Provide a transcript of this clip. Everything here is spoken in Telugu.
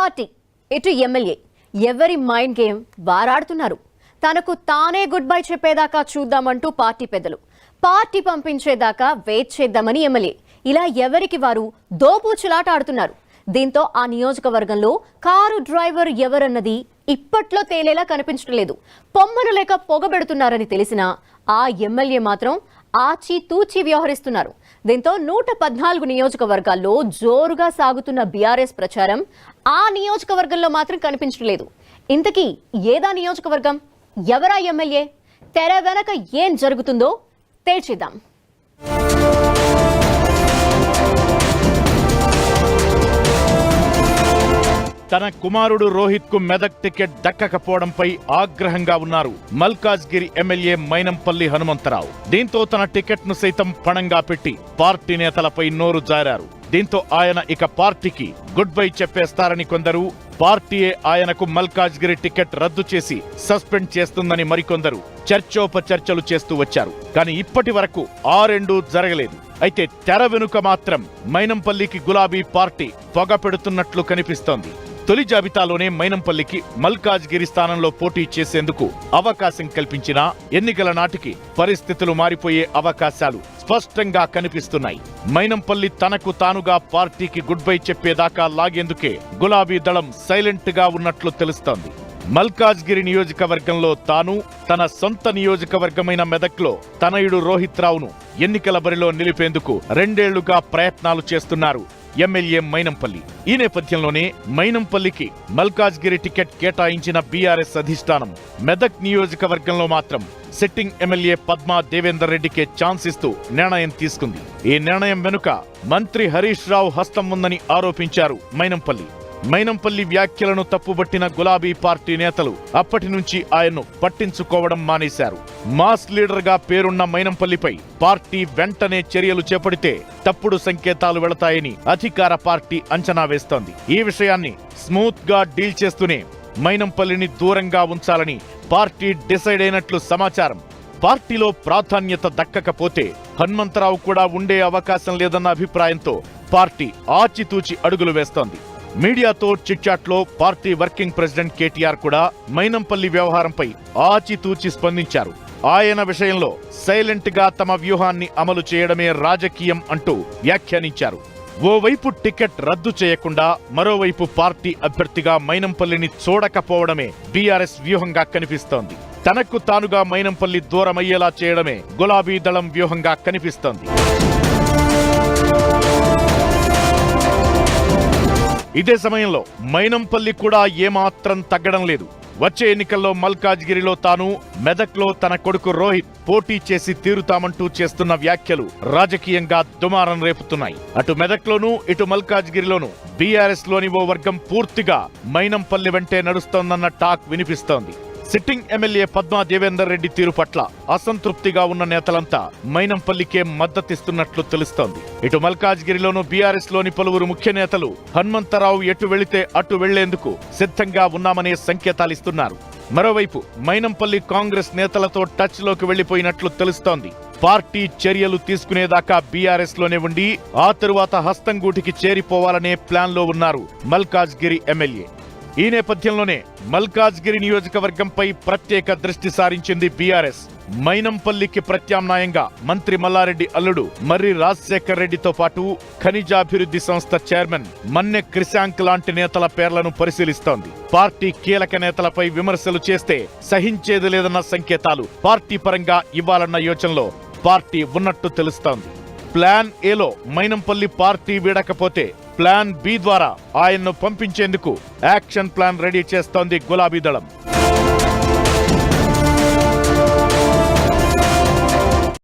పార్టీ ఇటు ఎమ్మెల్యే ఎవరి మైండ్ గేమ్ వారాడుతున్నారు. తనకు తానే గుడ్ బై చెప్పేదాకా చూద్దామంటూ పార్టీ పెద్దలు, పార్టీ పంపించేదాకా వెయిట్ చేద్దామని ఎమ్మెల్యే, ఇలా ఎవరికి వారు దోబూచులాట ఆడుతున్నారు. దీంతో ఆ నియోజకవర్గంలో కారు డ్రైవర్ ఎవరన్నది ఇప్పట్లో తేలేలా కనిపించడం లేదు. పొమ్మను లేక పొగబెడుతున్నారని తెలిసినా ఆ ఎమ్మెల్యే మాత్రం ఆచితూచి వ్యవహరిస్తున్నారు. దీంతో 114 నియోజకవర్గాల్లో జోరుగా సాగుతున్న బీఆర్ఎస్ ప్రచారం ఆ నియోజకవర్గంలో మాత్రం కనిపించడం లేదు. ఇంతకీ ఏదా నియోజకవర్గం, ఎవరా ఎమ్మెల్యే, తెర వెనక ఏం జరుగుతుందో తేల్చేద్దాం. తన కుమారుడు రోహిత్ కు మెదక్ టికెట్ దక్కకపోవడంపై ఆగ్రహంగా ఉన్నారు మల్కాజ్గిరి ఎమ్మెల్యే మైనంపల్లి హనుమంతరావు. దీంతో తన టికెట్ ను సైతం పణంగా పెట్టి పార్టీ నేతలపై నోరు జారారు. దీంతో ఆయన ఇక పార్టీకి గుడ్ బై చెప్పేస్తారని కొందరు, పార్టీయే ఆయనకు మల్కాజ్గిరి టికెట్ రద్దు చేసి సస్పెండ్ చేస్తుందని మరికొందరు చర్చోపచర్చలు చేస్తూ వచ్చారు. కానీ ఇప్పటి వరకు ఆ రెండూ జరగలేదు. అయితే తెర వెనుక మాత్రం మైనంపల్లికి గులాబీ పార్టీ పొగ పెడుతున్నట్లు కనిపిస్తోంది. తొలి జాబితాలోనే మైనంపల్లికి మల్కాజ్గిరి స్థానంలో పోటీ చేసేందుకు అవకాశం కల్పించినా ఎన్నికల నాటికి పరిస్థితులు మారిపోయే అవకాశాలు స్పష్టంగా కనిపిస్తున్నాయి. మైనంపల్లి తనకు తానుగా పార్టీకి గుడ్ బై చెప్పేదాకా లాగేందుకే గులాబీ దళం సైలెంట్ గా ఉన్నట్లు తెలుస్తోంది. మల్కాజ్గిరి నియోజకవర్గంలో తాను, తన సొంత నియోజకవర్గమైన మెదక్లో తనయుడు రోహిత్ రావును ఎన్నికల బరిలో నిలిపేందుకు 2 ఏళ్లుగా ప్రయత్నాలు చేస్తున్నారు ఎమ్మెల్యే మైనంపల్లి. ఈ నేపథ్యంలోనే మైనంపల్లికి మల్కాజ్గిరి టికెట్ కేటాయించిన బీఆర్ఎస్ అధిష్టానం మెదక్ నియోజకవర్గంలో మాత్రం సిట్టింగ్ ఎమ్మెల్యే పద్మా దేవేందర్ రెడ్డికే ఛాన్స్ ఇస్తూ నిర్ణయం తీసుకుంది. ఈ నిర్ణయం వెనుక మంత్రి హరీష్ రావు హస్తం ఉందని ఆరోపించారు మైనంపల్లి. మైనంపల్లి వ్యాఖ్యలను తప్పుబట్టిన గులాబీ పార్టీ నేతలు అప్పటి నుంచి ఆయన్ను పట్టించుకోవడం మానేశారు. మాస్ లీడర్ గా పేరున్న మైనంపల్లిపై పార్టీ వెంటనే చర్యలు చేపడితే తప్పుడు సంకేతాలు వెళతాయని అధికార పార్టీ అంచనా వేస్తోంది. ఈ విషయాన్ని స్మూత్ గా డీల్ చేస్తూనే మైనంపల్లిని దూరంగా ఉంచాలని పార్టీ డిసైడ్ అయినట్లు సమాచారం. పార్టీలో ప్రాధాన్యత దక్కకపోతే హనుమంతరావు కూడా ఉండే అవకాశం లేదన్న అభిప్రాయంతో పార్టీ ఆచితూచి అడుగులు వేస్తోంది. మీడియాతో చిట్చాట్లో పార్టీ వర్కింగ్ ప్రెసిడెంట్ కేటీఆర్ కూడా మైనంపల్లి వ్యవహారంపై ఆచితూచి స్పందించారు. ఆయన విషయంలో సైలెంట్ గా తమ వ్యూహాన్ని అమలు చేయడమే రాజకీయం అంటూ వ్యాఖ్యానించారు. ఓవైపు టికెట్ రద్దు చేయకుండా మరోవైపు పార్టీ అభ్యర్థిగా మైనంపల్లిని చూడకపోవడమే బీఆర్ఎస్ వ్యూహంగా కనిపిస్తోంది. తనకు తానుగా మైనంపల్లి దూరమయ్యేలా చేయడమే గులాబీ దళం వ్యూహంగా కనిపిస్తోంది. ఇదే సమయంలో మైనంపల్లి కూడా ఏమాత్రం తగ్గడం లేదు. వచ్చే ఎన్నికల్లో మల్కాజ్గిరిలో తాను, మెదక్లో తన కొడుకు రోహిత్ పోటీ చేసి తీరుతామంటూ చేస్తున్న వ్యాఖ్యలు రాజకీయంగా దుమారం రేపుతున్నాయి. అటు మెదక్లోనూ ఇటు మల్కాజ్గిరిలోనూ బీఆర్ఎస్ లోని ఓ వర్గం పూర్తిగా మైనంపల్లి వెంటే నడుస్తోందన్న టాక్ వినిపిస్తోంది. సిట్టింగ్ ఎమ్మెల్యే పద్మా దేవేందర్ రెడ్డి తీరు పట్ల అసంతృప్తిగా ఉన్న నేతలంతా మైనంపల్లికే మద్దతిస్తున్నట్లు తెలుస్తోంది. ఇటు మల్కాజ్గిరిలోనూ బీఆర్ఎస్ లోని పలువురు ముఖ్య నేతలు హనుమంతరావు ఎటు వెళితే అటు వెళ్లేందుకు సిద్ధంగా ఉన్నామనే సంకేతాలిస్తున్నారు. మరోవైపు మైనంపల్లి కాంగ్రెస్ నేతలతో టచ్ లోకి వెళ్లిపోయినట్లు తెలుస్తోంది. పార్టీ చర్యలు తీసుకునేదాకా బీఆర్ఎస్ లోనే ఉండి ఆ తరువాత హస్తంగూటికి చేరిపోవాలనే ప్లాన్ లో ఉన్నారు మల్కాజ్గిరి ఎమ్మెల్యే. ఈ నేపథ్యంలోనే మల్కాజ్గిరి నియోజకవర్గంపై ప్రత్యేక దృష్టి సారించింది బీఆర్ఎస్. మైనంపల్లికి ప్రత్యామ్నాయంగా మంత్రి మల్లారెడ్డి అల్లుడు మర్రి రాజశేఖర్ రెడ్డితో పాటు ఖనిజాభివృద్ధి సంస్థ చైర్మన్ మన్నె క్రిశాంక్ లాంటి నేతల పేర్లను పరిశీలిస్తోంది. పార్టీ కీలక నేతలపై విమర్శలు చేస్తే సహించేది లేదన్న సంకేతాలు పార్టీ పరంగా ఇవ్వాలన్న యోచనలో పార్టీ ఉన్నట్టు తెలుస్తోంది. ప్లాన్ ఏలో మైనంపల్లి పార్టీ వీడకపోతే ప్లాన్ బి ద్వారా ఆయన్ను పంపించేందుకు యాక్షన్ ప్లాన్ రెడీ చేస్తోంది గులాబీ దళం.